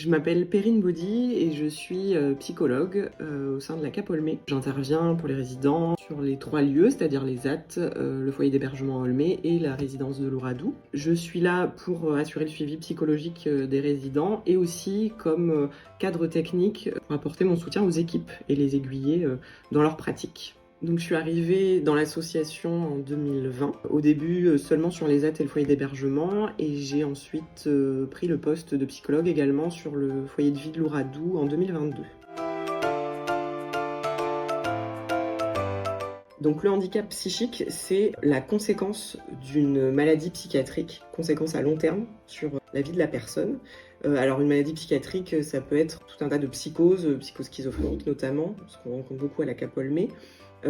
Je m'appelle Perrine Baudy et je suis psychologue au sein de la CAP Olmé. J'interviens pour les résidents sur les 3 lieux, c'est-à-dire les ZAT, le foyer d'hébergement Olmé et la résidence de Louradou. Je suis là pour assurer le suivi psychologique des résidents et aussi comme cadre technique pour apporter mon soutien aux équipes et les aiguiller dans leur pratique. Donc je suis arrivée dans l'association en 2020, au début seulement sur les ZAT et le foyer d'hébergement, et j'ai ensuite pris le poste de psychologue également sur le foyer de vie de Louradou en 2022. Donc le handicap psychique, c'est la conséquence d'une maladie psychiatrique, conséquence à long terme sur la vie de la personne. Alors une maladie psychiatrique, ça peut être tout un tas de psychoses schizophréniques notamment, ce qu'on rencontre beaucoup à la CAP Olmé.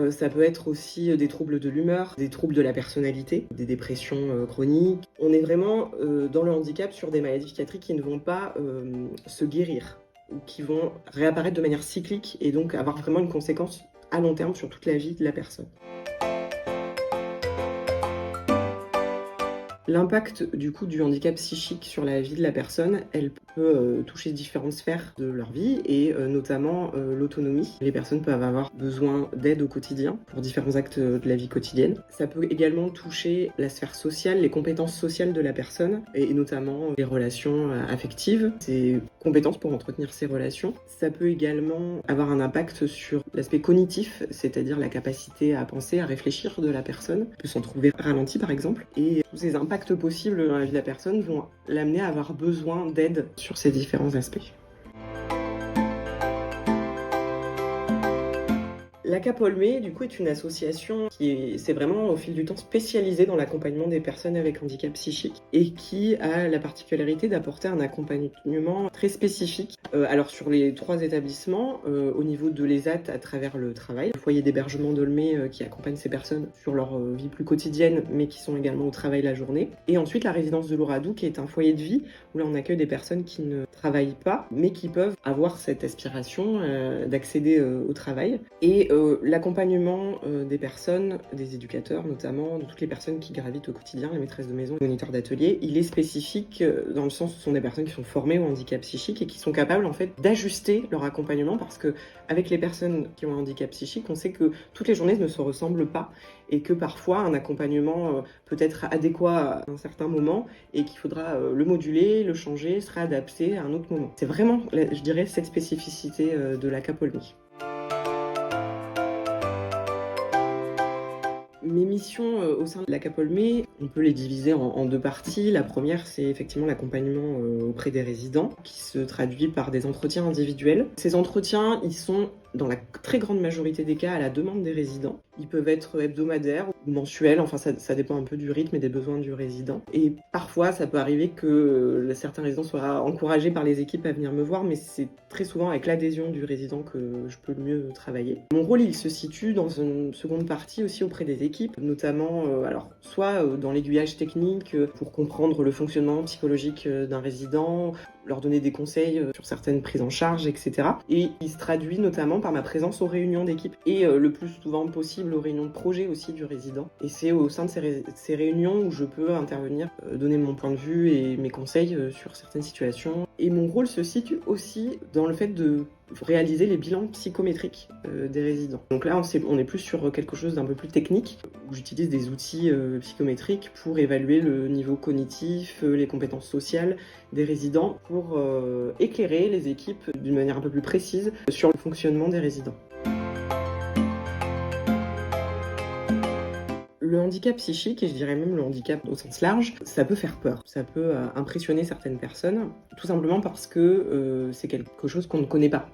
Ça peut être aussi des troubles de l'humeur, des troubles de la personnalité, des dépressions chroniques. On est vraiment dans le handicap sur des maladies psychiatriques qui ne vont pas se guérir, ou qui vont réapparaître de manière cyclique et donc avoir vraiment une conséquence à long terme sur toute la vie de la personne. L'impact du handicap psychique sur la vie de la personne, elle peut toucher différentes sphères de leur vie et notamment l'autonomie. Les personnes peuvent avoir besoin d'aide au quotidien pour différents actes de la vie quotidienne. Ça peut également toucher la sphère sociale, les compétences sociales de la personne et notamment les relations affectives, ses compétences pour entretenir ces relations. Ça peut également avoir un impact sur l'aspect cognitif, c'est-à-dire la capacité à penser, à réfléchir de la personne. Elle peut s'en trouver ralentie par exemple et tous ces impacts possibles dans la vie de la personne vont l'amener à avoir besoin d'aide sur ces différents aspects. La CAP Olmé, du coup, est une association qui s'est vraiment au fil du temps spécialisée dans l'accompagnement des personnes avec handicap psychique et qui a la particularité d'apporter un accompagnement très spécifique. Alors sur les 3 établissements, au niveau de l'ESAT à travers le travail, le foyer d'hébergement d'Olmé qui accompagne ces personnes sur leur vie plus quotidienne mais qui sont également au travail la journée. Et ensuite la résidence de Louradou qui est un foyer de vie où là on accueille des personnes qui ne travaillent pas mais qui peuvent avoir cette aspiration d'accéder au travail. Et l'accompagnement des personnes, des éducateurs notamment, de toutes les personnes qui gravitent au quotidien, les maîtresses de maison, les moniteurs d'atelier, il est spécifique dans le sens où ce sont des personnes qui sont formées au handicap psychique et qui sont capables en fait d'ajuster leur accompagnement parce que avec les personnes qui ont un handicap psychique, on sait que toutes les journées ne se ressemblent pas et que parfois un accompagnement peut être adéquat à un certain moment et qu'il faudra le moduler, le changer, se réadapter à un autre moment. C'est vraiment, je dirais, cette spécificité de la CAP Olmé. Mes missions au sein de la CAP Olmé, on peut les diviser en 2 parties. La première, c'est effectivement l'accompagnement auprès des résidents, qui se traduit par des entretiens individuels. Ces entretiens, ils sont dans la très grande majorité des cas à la demande des résidents. Ils peuvent être hebdomadaires ou mensuels, enfin ça dépend un peu du rythme et des besoins du résident. Et parfois, ça peut arriver que certains résidents soient encouragés par les équipes à venir me voir, mais c'est très souvent avec l'adhésion du résident que je peux le mieux travailler. Mon rôle, il se situe dans une seconde partie aussi auprès des équipes, notamment soit dans l'aiguillage technique pour comprendre le fonctionnement psychologique d'un résident, leur donner des conseils sur certaines prises en charge, etc. Et il se traduit notamment par ma présence aux réunions d'équipe et le plus souvent possible aux réunions de projet aussi du résident. Et c'est au sein de ces réunions où je peux intervenir, donner mon point de vue et mes conseils sur certaines situations. Et mon rôle se situe aussi dans le fait de réaliser les bilans psychométriques des résidents. Donc là, on est plus sur quelque chose d'un peu plus technique, où j'utilise des outils psychométriques pour évaluer le niveau cognitif, les compétences sociales des résidents, pour éclairer les équipes d'une manière un peu plus précise sur le fonctionnement des résidents. Le handicap psychique, et je dirais même le handicap au sens large, ça peut faire peur. Ça peut impressionner certaines personnes, tout simplement parce que c'est quelque chose qu'on ne connaît pas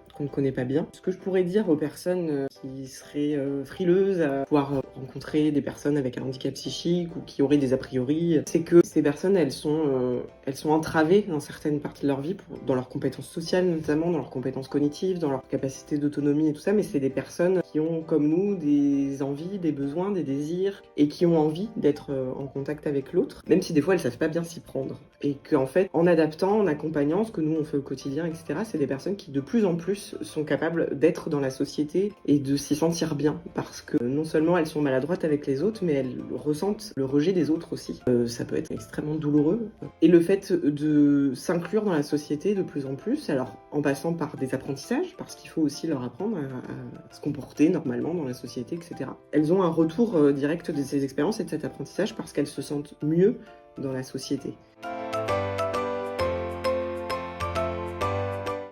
bien. Ce que je pourrais dire aux personnes qui seraient frileuses à pouvoir rencontrer des personnes avec un handicap psychique ou qui auraient des a priori, c'est que ces personnes, elles sont entravées dans certaines parties de leur vie, dans leurs compétences sociales notamment, dans leurs compétences cognitives, dans leur capacité d'autonomie et tout ça, mais c'est des personnes qui ont comme nous des envies, des besoins, des désirs et qui ont envie d'être en contact avec l'autre, même si des fois elles savent pas bien s'y prendre. Et qu'en fait, en adaptant, en accompagnant ce que nous on fait au quotidien, etc., c'est des personnes qui de plus en plus sont capables d'être dans la société et de s'y sentir bien, parce que non seulement elles sont maladroites avec les autres, mais elles ressentent le rejet des autres aussi. Ça peut être extrêmement douloureux. Et le fait de s'inclure dans la société de plus en plus, alors en passant par des apprentissages, parce qu'il faut aussi leur apprendre à se comporter normalement dans la société, etc. Elles ont un retour direct de ces expériences et de cet apprentissage parce qu'elles se sentent mieux dans la société.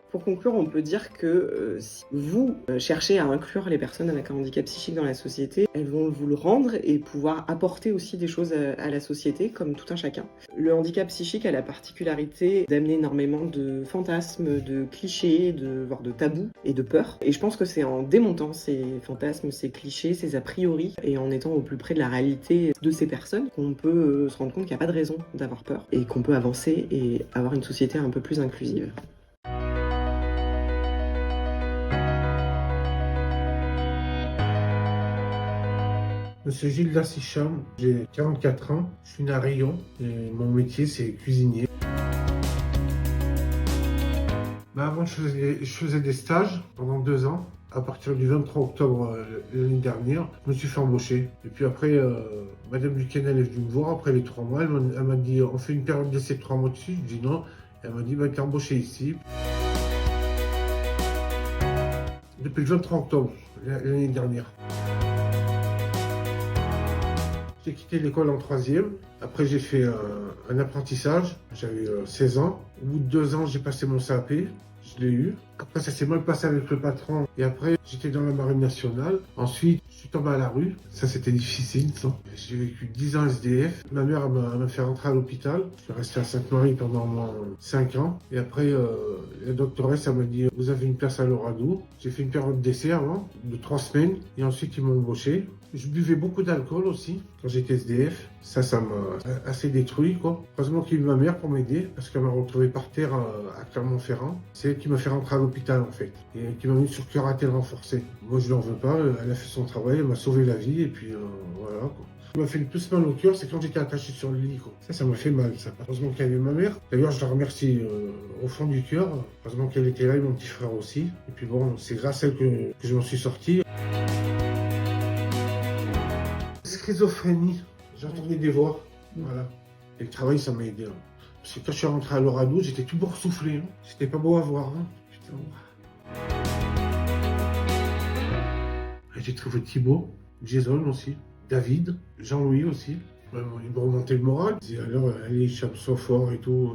Pour conclure, on peut dire que si vous cherchez à inclure les personnes avec un handicap psychique dans la société, elles vont vous le rendre et pouvoir apporter aussi des choses à la société, comme tout un chacun. Le handicap psychique a la particularité d'amener énormément de fantasmes, de clichés, voire de tabous et de peurs. Et je pense que c'est en démontant ces fantasmes, ces clichés, ces a priori, et en étant au plus près de la réalité de ces personnes, qu'on peut se rendre compte qu'il n'y a pas de raison d'avoir peur et qu'on peut avancer et avoir une société un peu plus inclusive. Monsieur Gilles Dassicham, j'ai 44 ans, je suis né à Rayon et mon métier c'est cuisinier. Avant je faisais des stages pendant 2 ans. À partir du 23 octobre l'année dernière, je me suis fait embaucher. Et puis après, Madame Duquesne est venue me voir après les 3 mois. Elle m'a dit on fait une période d'essai de 3 mois dessus. Je dis non. Elle m'a dit t'es embauché ici. Depuis le 23 octobre l'année dernière. J'ai quitté l'école en 3e. Après, j'ai fait un apprentissage. J'avais 16 ans. Au bout de 2 ans, j'ai passé mon CAP. Je l'ai eu. Après, ça s'est mal passé avec le patron. Et après, j'étais dans la marine nationale. Ensuite, je suis tombé à la rue. Ça, c'était difficile, ça. J'ai vécu 10 ans SDF. Ma mère m'a fait rentrer à l'hôpital. Je suis resté à Sainte-Marie pendant 5 ans. Et après, la doctoresse, elle m'a dit, vous avez une place à l'Oradou. J'ai fait une période d'essai avant, de 3 semaines. Et ensuite, ils m'ont embauché. Je buvais beaucoup d'alcool aussi quand j'étais SDF. Ça m'a assez détruit, quoi. Heureusement qu'il y a eu ma mère pour m'aider parce qu'elle m'a retrouvé par terre à Clermont-Ferrand. C'est elle qui m'a fait rentrer à l'hôpital, en fait. Et qui m'a mis sur curatelle renforcée. Moi, je l'en veux pas. Elle a fait son travail, elle m'a sauvé la vie. Et puis, voilà, quoi. Ce qui m'a fait le plus mal au cœur, c'est quand j'étais attaché sur le lit, quoi. Ça m'a fait mal, ça. Heureusement qu'il y avait ma mère. D'ailleurs, je la remercie au fond du cœur. Heureusement qu'elle était là et mon petit frère aussi. Et puis bon, c'est grâce à elle que je m'en suis sorti. Schizophrénie, j'entendais des voix, voilà. Et le travail, ça m'a aidé. Hein. Parce que quand je suis rentré à l'Oradou, j'étais tout boursouflé. Hein. C'était pas beau à voir. Hein. Putain. J'ai trouvé Thibaut, Jason aussi, David, Jean-Louis aussi. Ils me remontaient le moral. Ils disaient alors, allez, sois fort et tout.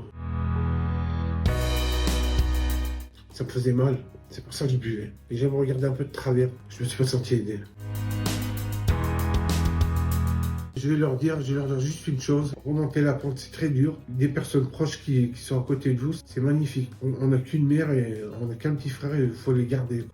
Ça me faisait mal. C'est pour ça que je buvais. Les gens me regardaient un peu de travers. Je me suis pas senti aidé. Je vais leur dire juste une chose, remonter la pente, c'est très dur. Des personnes proches qui sont à côté de vous, c'est magnifique. On n'a qu'une mère et on n'a qu'un petit frère et il faut les garder.